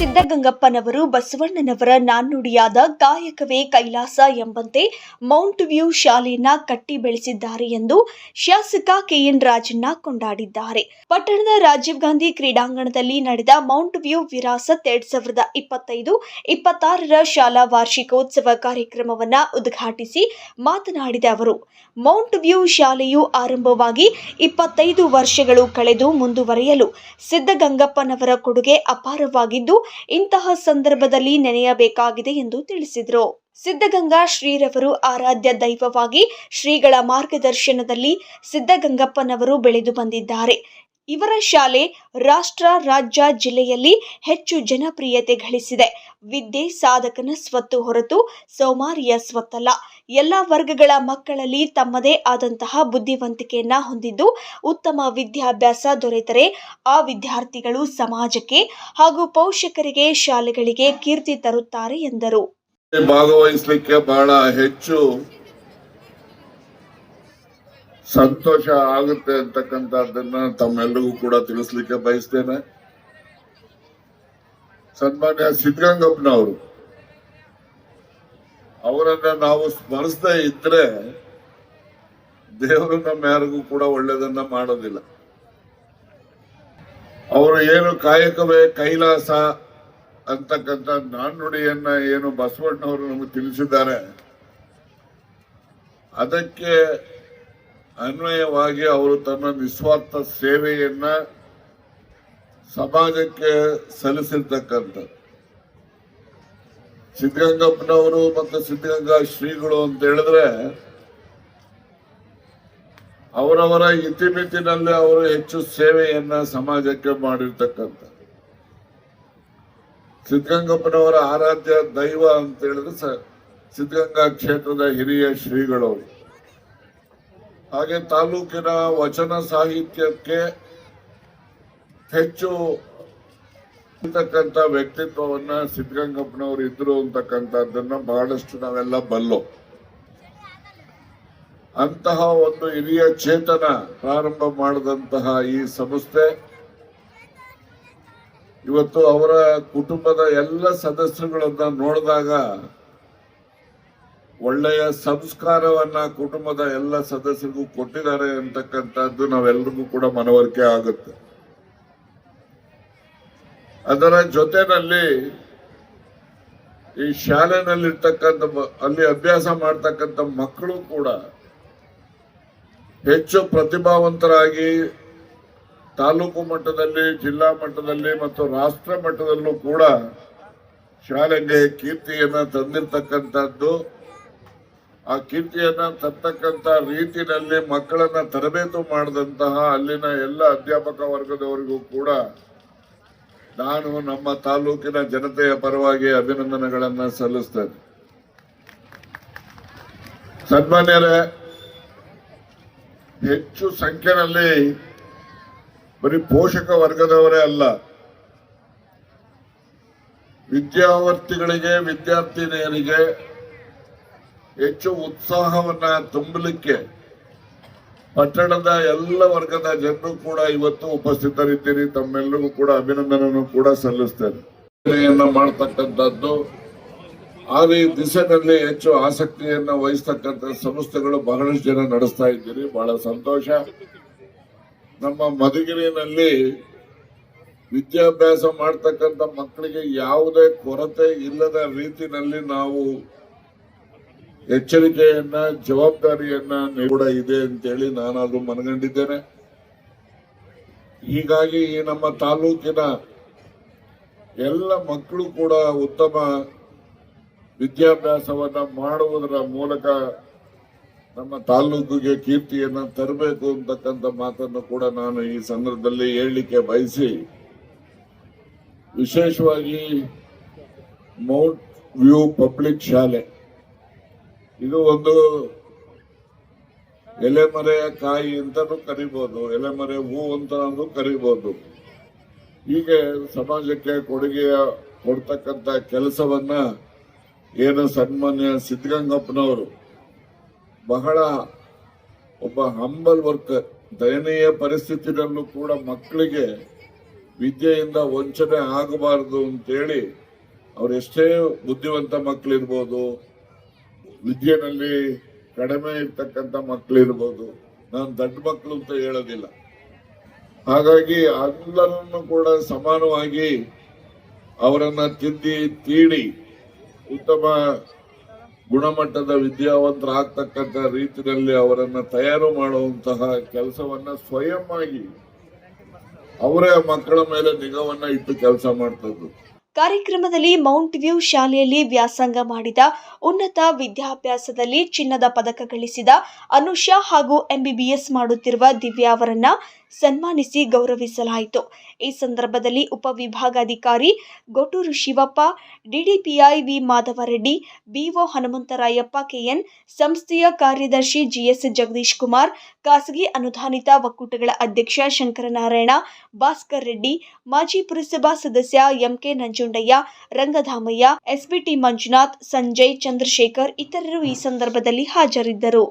ಸಿದ್ದಗಂಗಪ್ಪನವರು ಬಸವಣ್ಣನವರ ನಾಣ್ಣುಡಿಯಾದ ಕಾಯಕವೇ ಕೈಲಾಸ ಎಂಬಂತೆ ಮೌಂಟ್ ವ್ಯೂ ಶಾಲೆಯನ್ನ ಕಟ್ಟಿ ಬೆಳೆಸಿದ್ದಾರೆ ಎಂದು ಶಾಸಕ ಕೆಎನ್ ರಾಜಣ್ಣ ಕೊಂಡಾಡಿದ್ದಾರೆ. ಪಟ್ಟಣದ ರಾಜೀವ್ ಗಾಂಧಿ ಕ್ರೀಡಾಂಗಣದಲ್ಲಿ ನಡೆದ ಮೌಂಟ್ ವ್ಯೂ ವಿರಾಸತ್ 2025-26ರ ಶಾಲಾ ವಾರ್ಷಿಕೋತ್ಸವ ಕಾರ್ಯಕ್ರಮವನ್ನು ಉದ್ಘಾಟಿಸಿ ಮಾತನಾಡಿದ ಅವರು, ಮೌಂಟ್ ವ್ಯೂ ಶಾಲೆಯು ಆರಂಭವಾಗಿ 25 ವರ್ಷಗಳು ಕಳೆದು ಮುಂದುವರಿಯಲು ಸಿದ್ದಗಂಗಪ್ಪನವರ ಕೊಡುಗೆ ಅಪಾರವಾಗಿದ್ದು, ಇಂತಹ ಸಂದರ್ಭದಲ್ಲಿ ನೆನೆಯಬೇಕಾಗಿದೆ ಎಂದು ತಿಳಿಸಿದರು. ಸಿದ್ದಗಂಗಾ ಶ್ರೀರವರು ಆರಾಧ್ಯ ದೈವವಾಗಿ ಶ್ರೀಗಳ ಮಾರ್ಗದರ್ಶನದಲ್ಲಿ ಸಿದ್ದಗಂಗಪ್ಪನವರು ಬೆಳೆದು ಬಂದಿದ್ದಾರೆ. ಇವರ ಶಾಲೆ ರಾಷ್ಟ್ರ, ರಾಜ್ಯ, ಜಿಲ್ಲೆಯಲ್ಲಿ ಹೆಚ್ಚು ಜನಪ್ರಿಯತೆ ಗಳಿಸಿದೆ. ವಿದ್ಯೆ ಸಾಧಕನ ಸ್ವತ್ತು ಹೊರತು ಸೋಮಾರಿಯ ಸ್ವತ್ತಲ್ಲ. ಎಲ್ಲ ವರ್ಗಗಳ ಮಕ್ಕಳಲ್ಲಿ ತಮ್ಮದೇ ಆದಂತಹ ಬುದ್ಧಿವಂತಿಕೆಯನ್ನ ಹೊಂದಿದ್ದು ಉತ್ತಮ ವಿದ್ಯಾಭ್ಯಾಸ ದೊರೆತರೆ ಆ ವಿದ್ಯಾರ್ಥಿಗಳು ಸಮಾಜಕ್ಕೆ ಹಾಗೂ ಪೋಷಕರಿಗೆ, ಶಾಲೆಗಳಿಗೆ ಕೀರ್ತಿ ತರುತ್ತಾರೆ ಎಂದರು. ಭಾಗವಹಿಸಲಿಕ್ಕೆ ಬಹಳ ಹೆಚ್ಚು ಸಂತೋಷ ಆಗುತ್ತೆ ಅಂತಕ್ಕಂಥದ್ದನ್ನ ತಮ್ಮೆಲ್ಲರಿಗೂ ಕೂಡ ತಿಳಿಸ್ಲಿಕ್ಕೆ ಬಯಸ್ತೇನೆ. ಸನ್ಮಾನ್ಯ ಸಿದ್ದಗಂಗಪ್ಪನವರು ಅವರನ್ನ ನಾವು ಸ್ಮರಿಸದೇ ಇದ್ರೆ ದೇವರು ನಮ್ಮ ಯಾರಿಗೂ ಕೂಡ ಒಳ್ಳೆಯದನ್ನ ಮಾಡೋದಿಲ್ಲ. ಅವರು ಏನು ಕಾಯಕವೇ ಕೈಲಾಸ ಅಂತಕ್ಕಂಥ ನಾಣ್ಣುಡಿಯನ್ನ ಏನು ಬಸವಣ್ಣವರು ನಮಗೆ ತಿಳಿಸಿದ್ದಾರೆ, ಅದಕ್ಕೆ ಅನ್ವಯವಾಗಿ ಅವರು ತನ್ನ ನಿಸ್ವಾರ್ಥ ಸೇವೆಯನ್ನ ಸಮಾಜಕ್ಕೆ ಸಲ್ಲಿಸಿರ್ತಕ್ಕಂಥ ಸಿದ್ದಗಂಗಪ್ಪನವರು ಮತ್ತು ಸಿದ್ದಗಂಗಾ ಶ್ರೀಗಳು ಅಂತ ಹೇಳಿದ್ರೆ ಅವರವರ ಇತಿಮಿತಿನಲ್ಲಿ ಅವರು ಹೆಚ್ಚು ಸೇವೆಯನ್ನ ಸಮಾಜಕ್ಕೆ ಮಾಡಿರ್ತಕ್ಕಂಥ ಸಿದ್ದಗಂಗಪ್ಪನವರ ಆರಾಧ್ಯ ದೈವ ಅಂತ ಹೇಳಿದ್ರೆ ಸಿದ್ದಗಂಗಾ ಕ್ಷೇತ್ರದ ಹಿರಿಯ ಶ್ರೀಗಳವರು. ಹಾಗೆ ತಾಲೂಕಿನ ವಚನ ಸಾಹಿತ್ಯಕ್ಕೆ ಹೆಚ್ಚು ವ್ಯಕ್ತಿತ್ವವನ್ನ ಸಿದ್ದಗಂಗಪ್ಪನವರು ಇದ್ರು ಅಂತಕ್ಕಂಥದ್ದನ್ನ ಬಹಳಷ್ಟು ನಾವೆಲ್ಲ ಬಲ್ಲೋ. ಅಂತಹ ಒಂದು ಹಿರಿಯ ಚೇತನ ಪ್ರಾರಂಭ ಮಾಡಿದಂತಹ ಈ ಸಂಸ್ಥೆ ಇವತ್ತು ಅವರ ಕುಟುಂಬದ ಎಲ್ಲ ಸದಸ್ಯರುಗಳನ್ನ ನೋಡಿದಾಗ ಒಳ್ಳೆಯ ಸಂಸ್ಕಾರವನ್ನ ಕುಟುಂಬದ ಎಲ್ಲ ಸದಸ್ಯರಿಗೂ ಕೊಟ್ಟಿದ್ದಾರೆ ಅಂತಕ್ಕಂಥದ್ದು ನಾವೆಲ್ಲರಿಗೂ ಕೂಡ ಮನವರಿಕೆ ಆಗುತ್ತೆ. ಅದರ ಜೊತೆನಲ್ಲಿ ಈ ಶಾಲೆನಲ್ಲಿರ್ತಕ್ಕಂಥ ಅಲ್ಲಿ ಅಭ್ಯಾಸ ಮಾಡ್ತಕ್ಕಂಥ ಮಕ್ಕಳು ಕೂಡ ಹೆಚ್ಚು ಪ್ರತಿಭಾವಂತರಾಗಿ ತಾಲೂಕು ಮಟ್ಟದಲ್ಲಿ, ಜಿಲ್ಲಾ ಮಟ್ಟದಲ್ಲಿ ಮತ್ತು ರಾಷ್ಟ್ರ ಮಟ್ಟದಲ್ಲೂ ಕೂಡ ಶಾಲೆಗೆ ಕೀರ್ತಿಯನ್ನ ತಂದಿರ್ತಕ್ಕಂಥದ್ದು. ಆ ಕೀರ್ತಿಯನ್ನ ತರ್ತಕ್ಕಂಥ ರೀತಿಯಲ್ಲಿ ಮಕ್ಕಳನ್ನ ತರಬೇತು ಮಾಡಿದಂತಹ ಅಲ್ಲಿನ ಎಲ್ಲ ಅಧ್ಯಾಪಕ ವರ್ಗದವರಿಗೂ ಕೂಡ ನಾನು ನಮ್ಮ ತಾಲೂಕಿನ ಜನತೆಯ ಪರವಾಗಿ ಅಭಿನಂದನೆಗಳನ್ನ ಸಲ್ಲಿಸ್ತೇನೆ. ಸನ್ಮಾನ್ಯರೇ, ಹೆಚ್ಚು ಸಂಖ್ಯೆಯಲ್ಲಿ ಬರೀ ಪೋಷಕ ವರ್ಗದವರೇ ಅಲ್ಲ, ವಿದ್ಯಾರ್ಥಿಗಳಿಗೆ, ವಿದ್ಯಾರ್ಥಿನಿಯರಿಗೆ ಹೆಚ್ಚು ಉತ್ಸಾಹವನ್ನ ತುಂಬಲಿಕ್ಕೆ ಪಟ್ಟಣದ ಎಲ್ಲ ವರ್ಗದ ಜನರು ಕೂಡ ಇವತ್ತು ಉಪಸ್ಥಿತರಿದ್ದೀರಿ. ತಮ್ಮೆಲ್ಲರಿಗೂ ಕೂಡ ಅಭಿನಂದನೆಯನ್ನು ಕೂಡ ಸಲ್ಲಿಸ್ತೇನೆ. ಮಾಡ್ತಕ್ಕಂಥದ್ದು ಆ ದಿಸೆಯಲ್ಲಿ ಹೆಚ್ಚು ಆಸಕ್ತಿಯನ್ನ ವಹಿಸ್ತಕ್ಕಂಥ ಸಂಸ್ಥೆಗಳು ಬಹಳಷ್ಟು ಜನ ನಡೆಸ್ತಾ ಇದ್ದೀರಿ. ಬಹಳ ಸಂತೋಷ. ನಮ್ಮ ಮಧುಗಿರಿನಲ್ಲಿ ವಿದ್ಯಾಭ್ಯಾಸ ಮಾಡ್ತಕ್ಕಂಥ ಮಕ್ಕಳಿಗೆ ಯಾವುದೇ ಕೊರತೆ ಇಲ್ಲದ ರೀತಿಯಲ್ಲಿ ನಾವು ಎಚ್ಚರಿಕೆಯನ್ನ, ಜವಾಬ್ದಾರಿಯನ್ನ ಕೂಡ ಇದೆ ಅಂತೇಳಿ ನಾನಾದ್ರೂ ಮನಗಂಡಿದ್ದೇನೆ. ಹೀಗಾಗಿ ಈ ನಮ್ಮ ತಾಲೂಕಿನ ಎಲ್ಲ ಮಕ್ಕಳು ಕೂಡ ಉತ್ತಮ ವಿದ್ಯಾಭ್ಯಾಸವನ್ನ ಮಾಡುವುದರ ಮೂಲಕ ನಮ್ಮ ತಾಲೂಕಿಗೆ ಕೀರ್ತಿಯನ್ನ ತರಬೇಕು ಅಂತಕ್ಕಂಥ ಮಾತನ್ನು ಕೂಡ ನಾನು ಈ ಸಂದರ್ಭದಲ್ಲಿ ಹೇಳಲಿಕ್ಕೆ ಬಯಸಿ, ವಿಶೇಷವಾಗಿ ಮೌಂಟ್ ವ್ಯೂ ಪಬ್ಲಿಕ್ ಶಾಲೆ ಇದು ಒಂದು ಎಲೆಮರೆಯ ಕಾಯಿ ಅಂತಾನು ಕರಿಬಹುದು, ಎಲೆಮರೆ ಹೂ ಅಂತ ಕರಿಬಹುದು. ಹೀಗೆ ಸಮಾಜಕ್ಕೆ ಕೊಡುಗೆಯ ಕೊಡ್ತಕ್ಕಂಥ ಕೆಲಸವನ್ನ ಏನು ಸನ್ಮಾನ್ಯ ಸಿದ್ದಗಂಗಪ್ಪನವರು ಬಹಳ ಒಬ್ಬ ಹಂಬಲ್ ವರ್ಕರ್, ದಯನೀಯ ಪರಿಸ್ಥಿತಿಯಲ್ಲೂ ಕೂಡ ಮಕ್ಕಳಿಗೆ ವಿದ್ಯೆಯಿಂದ ವಂಚನೆ ಆಗಬಾರದು ಅಂತೇಳಿ ಅವರೆಷ್ಟೇ ಬುದ್ಧಿವಂತ ಮಕ್ಕಳಿರ್ಬೋದು, ವಿದ್ಯೆನಲ್ಲಿ ಕಡಿಮೆ ಇರ್ತಕ್ಕಂಥ ಮಕ್ಕಳಿರ್ಬೋದು, ನಾನು ದೊಡ್ಡ ಮಕ್ಕಳು ಅಂತ ಹೇಳೋದಿಲ್ಲ. ಹಾಗಾಗಿ ಎಲ್ಲರನ್ನು ಕೂಡ ಸಮಾನವಾಗಿ ಅವರನ್ನ ತಿದ್ದಿ ತೀಡಿ ಉತ್ತಮ ಗುಣಮಟ್ಟದ ವಿದ್ಯಾವಂತರಾಗ್ತಕ್ಕಂಥ ರೀತಿಯಲ್ಲಿ ಅವರನ್ನ ತಯಾರು ಮಾಡುವಂತಹ ಕೆಲಸವನ್ನ ಸ್ವಯಂ ಆಗಿ ಅವರೇ ಮಕ್ಕಳ ಮೇಲೆ ನಿಗಾವನ್ನ ಇಟ್ಟು ಕೆಲಸ ಮಾಡ್ತದ್ದು. ಕಾರ್ಯಕ್ರಮದಲ್ಲಿ ಮೌಂಟ್ ವ್ಯೂ ಶಾಲೆಯಲ್ಲಿ ವ್ಯಾಸಂಗ ಮಾಡಿದ, ಉನ್ನತ ವಿದ್ಯಾಭ್ಯಾಸದಲ್ಲಿ ಚಿನ್ನದ ಪದಕ ಗಳಿಸಿದ ಅನುಷಾ ಹಾಗೂ MBBS ಮಾಡುತ್ತಿರುವ ದಿವ್ಯಾ ಅವರನ್ನ ಸನ್ಮಾನಿಸಿ ಗೌರವಿಸಲಾಯಿತು. ಈ ಸಂದರ್ಭದಲ್ಲಿ ಉಪವಿಭಾಗಾಧಿಕಾರಿ Gotur Shivappa, DDPI V Madhavareddy, BO Hanumantharayappa KN, ಸಂಸ್ಥೆಯ ಕಾರ್ಯದರ್ಶಿ GS ಜಗದೀಶ್ ಕುಮಾರ್, ಖಾಸಗಿ ಅನುದಾನಿತ ಒಕ್ಕೂಟಗಳ ಅಧ್ಯಕ್ಷ ಶಂಕರನಾರಾಯಣ, ಭಾಸ್ಕರ್ ರೆಡ್ಡಿ, ಮಾಜಿ ಪುರಸಭಾ ಸದಸ್ಯ MK ನಂಜುಂಡಯ್ಯ, ರಂಗಧಾಮಯ್ಯ, SBT ಮಂಜುನಾಥ್, ಸಂಜಯ್, ಚಂದ್ರಶೇಖರ್ ಇತರರು ಈ ಸಂದರ್ಭದಲ್ಲಿ ಹಾಜರಿದ್ದರು.